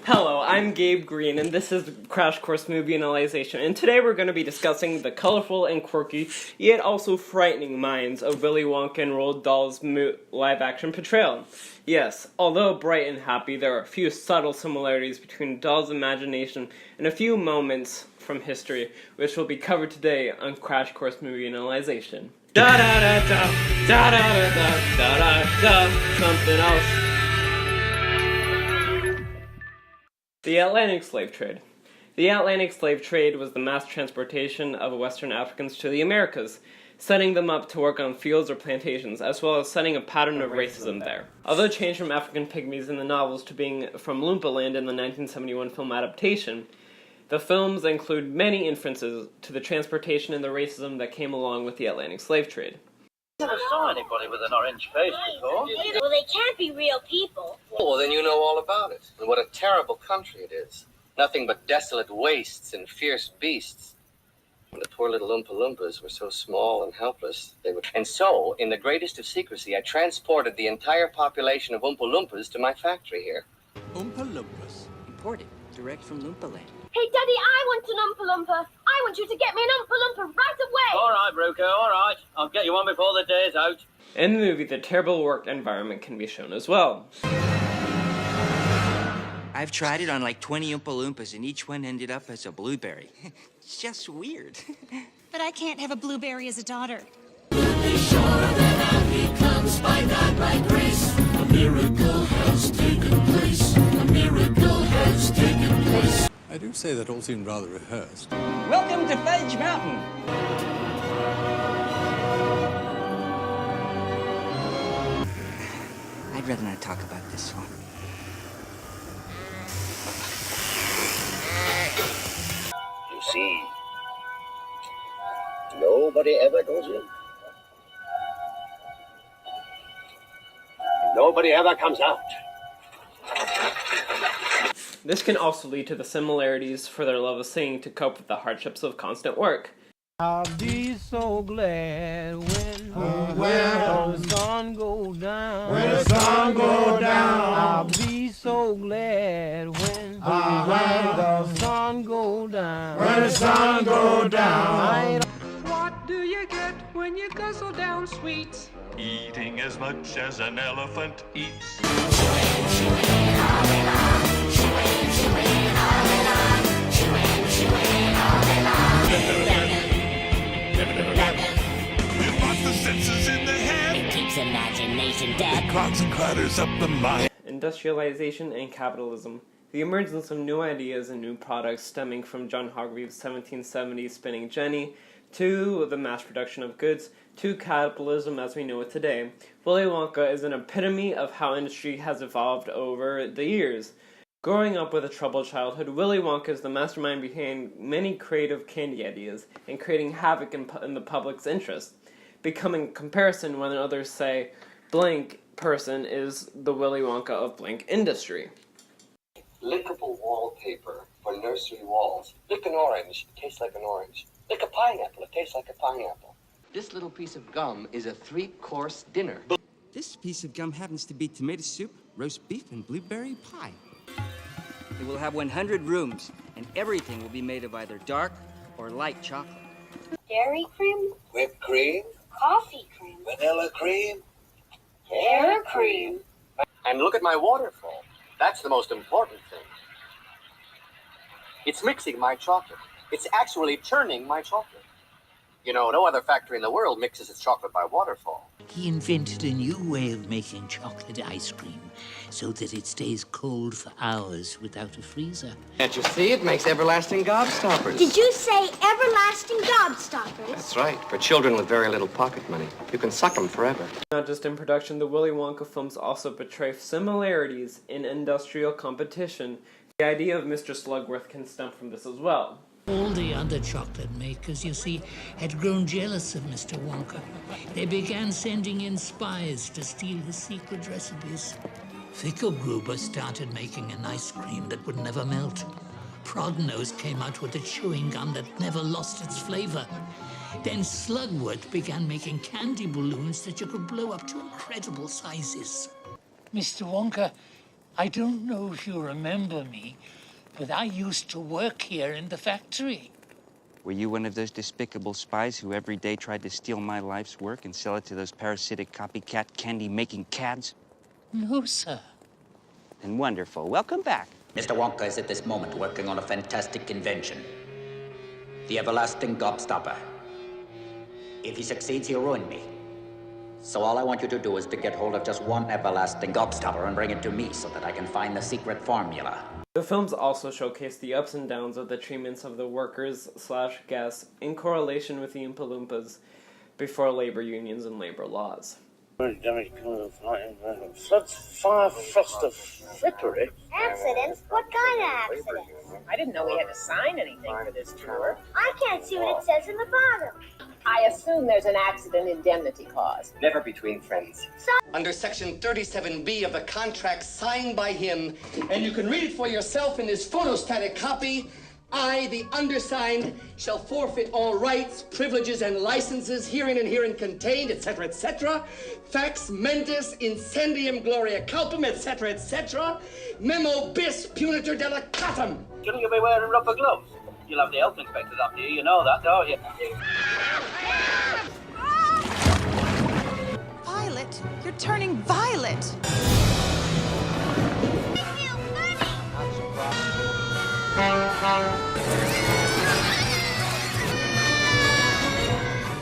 Hello, I'm Gabe Green, and this is Crash Course Movie Analyzation, and today we're going to be discussing the colorful and quirky, yet also frightening minds of Willy Wonka and Roald Dahl's live-action portrayal. Yes, although bright and happy, there are a few subtle similarities between Dahl's imagination and a few moments from history, which will be covered today on Crash Course Movie Analyzation. Da-da-da-da, da-da-da-da, da-da-da, something else. The Atlantic Slave Trade. The Atlantic slave trade was the mass transportation of Western Africans to the Americas, setting them up to work on fields or plantations, as well as setting a pattern of racism there. Although changed from African pygmies in the novels to being from Loompa Land in the 1971 film adaptation, the films include many inferences to the transportation and the racism that came along with the Atlantic slave trade. I never saw anybody with an orange face before. Well, they can't be real people. Well, then you know all about it. And what a terrible country it is. Nothing but desolate wastes and fierce beasts. And the poor little Oompa Loompas were so small and helpless, they would... And so, in the greatest of secrecy, I transported the entire population of Oompa Loompas to my factory here. Oompa Loompas? Imported, direct from Loompa Land. Hey, Daddy, I want an Oompa Loompa. I want you to get me an Oompa Loompa right away. All right, Ruka, all right. I'll get you one before the day's out. In the movie, the terrible work environment can be shown as well. I've tried it on like 20 Oompa Loompas, and each one ended up as a blueberry. It's just weird. But I can't have a blueberry as a daughter. Be sure that out he comes by God, by grace. A miracle has taken place. A miracle has taken place. I do say that all seemed rather rehearsed. Welcome to Fudge Mountain. I'd rather not talk about this one. You see, nobody ever goes in. Nobody ever comes out. This can also lead to the similarities for their love of singing to cope with the hardships of constant work. I'll be so glad when the sun goes down. When the sun goes down. I'll be so glad when the sun goes down. When the sun goes down. What do you get when you guzzle down sweets? Eating as much as an elephant eats. It wants the senses in the head. It keeps imagination dead. It clogs and clutters up the mind. Industrialization and capitalism. The emergence of new ideas and new products stemming from John Hargreaves' 1770s spinning jenny, to the mass production of goods, to capitalism as we know it today. Willy Wonka is an epitome of how industry has evolved over the years. Growing up with a troubled childhood, Willy Wonka is the mastermind behind many creative candy ideas and creating havoc in the public's interest, becoming a comparison when others say, blank person is the Willy Wonka of blank industry. Lickable wallpaper for nursery walls. Lick an orange, it tastes like an orange. Lick a pineapple, it tastes like a pineapple. This little piece of gum is a 3-course dinner. This piece of gum happens to be tomato soup, roast beef, and blueberry pie. It will have 100 rooms, and everything will be made of either dark or light chocolate. Dairy cream, Whipped cream, coffee cream, vanilla cream, hair cream. And look at my waterfall. That's the most important thing. It's mixing my chocolate. It's actually churning my chocolate. You know, no other factory in the world mixes its chocolate by waterfall. He invented a new way of making chocolate ice cream so that it stays cold for hours without a freezer. Can't you see? It makes everlasting gobstoppers. Did you say everlasting gobstoppers? That's right. For children with very little pocket money. You can suck them forever. Not just in production, the Willy Wonka films also portray similarities in industrial competition. The idea of Mr. Slugworth can stem from this as well. All the other chocolate makers, you see, had grown jealous of Mr. Wonka. They began sending in spies to steal his secret recipes. Fickelgruber started making an ice cream that would never melt. Prodnose came out with a chewing gum that never lost its flavor. Then Slugworth began making candy balloons that you could blow up to incredible sizes. Mr. Wonka, I don't know if you remember me, but I used to work here in the factory. Were you one of those despicable spies who every day tried to steal my life's work and sell it to those parasitic copycat candy-making cads? No, sir. And wonderful. Welcome back. Mr. Wonka is at this moment working on a fantastic invention. The everlasting gobstopper. If he succeeds, he'll ruin me. So all I want you to do is to get hold of just one everlasting gobstopper and bring it to me so that I can find the secret formula. The films also showcase the ups and downs of the treatments of the workers/guests in correlation with the Oompa Loompas before labor unions and labor laws. Floods, fire, frost of frippery. Accidents? What kind of accidents? I didn't know we had to sign anything for this tour. I can't see what it says in the bottom. I assume there's an accident indemnity clause. Never between friends. Under Section 37B of the contract signed by him, and you can read it for yourself in this photostatic copy, I, the undersigned, shall forfeit all rights, privileges, and licenses herein and herein contained, etc., etc., fax mentis incendium gloria culpum, etc., etc., memo bis punitor delicatum. Shouldn't you be wearing rubber gloves? You'll have the health inspectors after you know that, don't you? Violet, you're turning violet.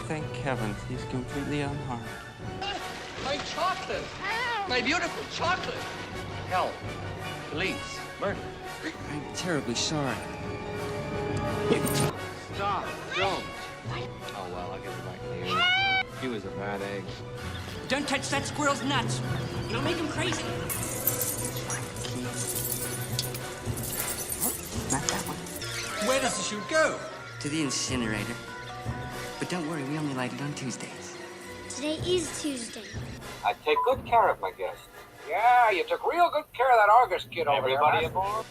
Thank heavens he's completely unharmed. My chocolate! My beautiful chocolate! Hell, police, murder. I'm terribly sorry. Stop! Don't! Oh, well, I'll give it back to you. He was a bad egg. Don't touch that squirrel's nuts. You'll make him crazy. Not that one. Where does the shoot go? To the incinerator. But don't worry, we only light it on Tuesdays. Today is Tuesday. I take good care of my guests. Yeah, you took real good care of that Argus kid over there. Everybody aboard?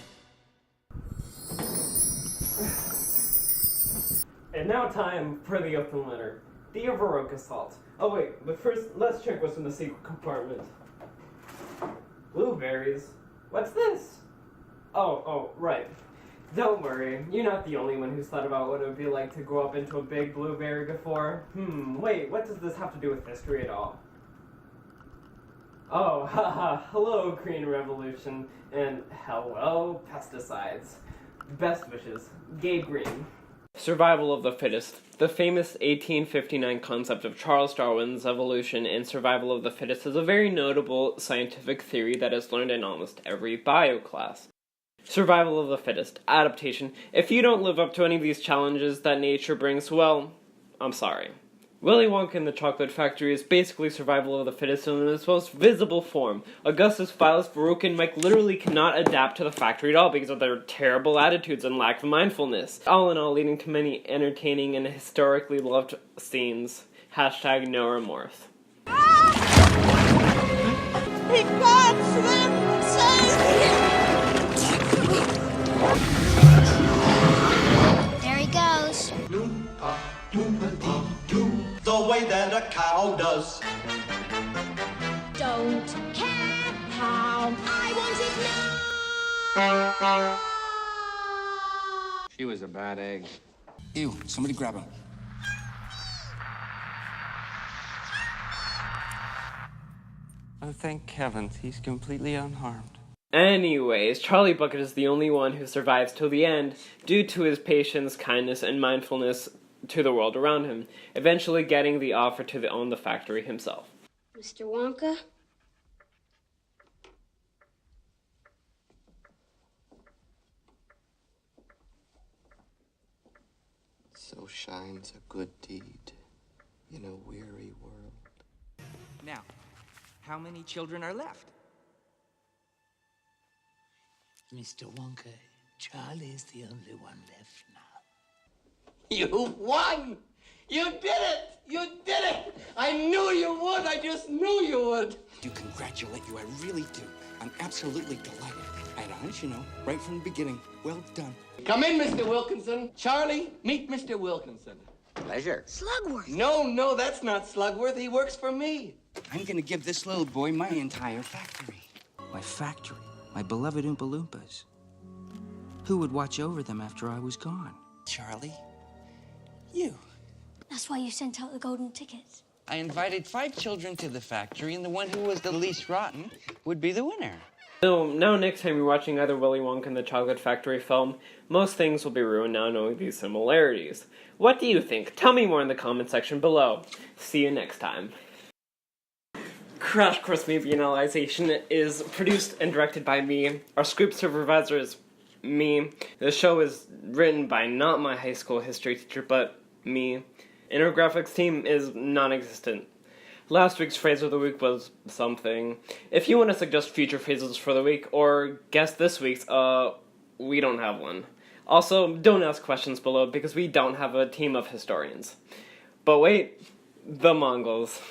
And now time for the open letter. The Baroque assault. Oh wait, but first let's check what's in the secret compartment. Blueberries? What's this? Oh, right. Don't worry, you're not the only one who's thought about what it would be like to grow up into a big blueberry before. Wait, what does this have to do with history at all? Oh, haha, hello Green Revolution, and hello pesticides. Best wishes, Gabe Green. Survival of the fittest. The famous 1859 concept of Charles Darwin's evolution and survival of the fittest is a very notable scientific theory that is learned in almost every bio class. Survival of the fittest. Adaptation. If you don't live up to any of these challenges that nature brings, well, I'm sorry. Willy Wonka and the Chocolate Factory is basically survival of the fittest in its most visible form. Augustus, Phyllis, Farouk, and Mike literally cannot adapt to the factory at all because of their terrible attitudes and lack of mindfulness. All in all, leading to many entertaining and historically loved scenes. Hashtag no remorse. He got them! Save him! There he goes. The way that a cow does. Don't care how I want it now. She was a bad egg. Ew, somebody grab him. Oh, thank heavens, he's completely unharmed. Anyways, Charlie Bucket is the only one who survives till the end due to his patience, kindness, and mindfulness to the world around him, eventually getting the offer to own the factory himself. Mr. Wonka? So shines a good deed in a weary world. Now, how many children are left? Mr. Wonka, Charlie's the only one left now. You won! You did it! You did it! I knew you would! I just knew you would! I do congratulate you, I really do. I'm absolutely delighted. I had a hunch, you know, right from the beginning. Well done. Come in, Mr. Wilkinson. Charlie, meet Mr. Wilkinson. Pleasure. Slugworth. No, that's not Slugworth. He works for me. I'm gonna give this little boy my entire factory. My factory. My beloved Oompa Loompas. Who would watch over them after I was gone? Charlie, you. That's why you sent out the golden tickets. I invited 5 children to the factory, and the one who was the least rotten would be the winner. So, now next time you're watching either Willy Wonka and the Chocolate Factory film, most things will be ruined now knowing these similarities. What do you think? Tell me more in the comment section below. See you next time. Crash Course Movie Analyzation is produced and directed by me. Our script supervisor is me. The show is written by not my high school history teacher, but me. And our graphics team is non-existent. Last week's phrase of the week was something. If you want to suggest future phrases for the week, or guess this week's, we don't have one. Also, don't ask questions below because we don't have a team of historians. But wait, the Mongols.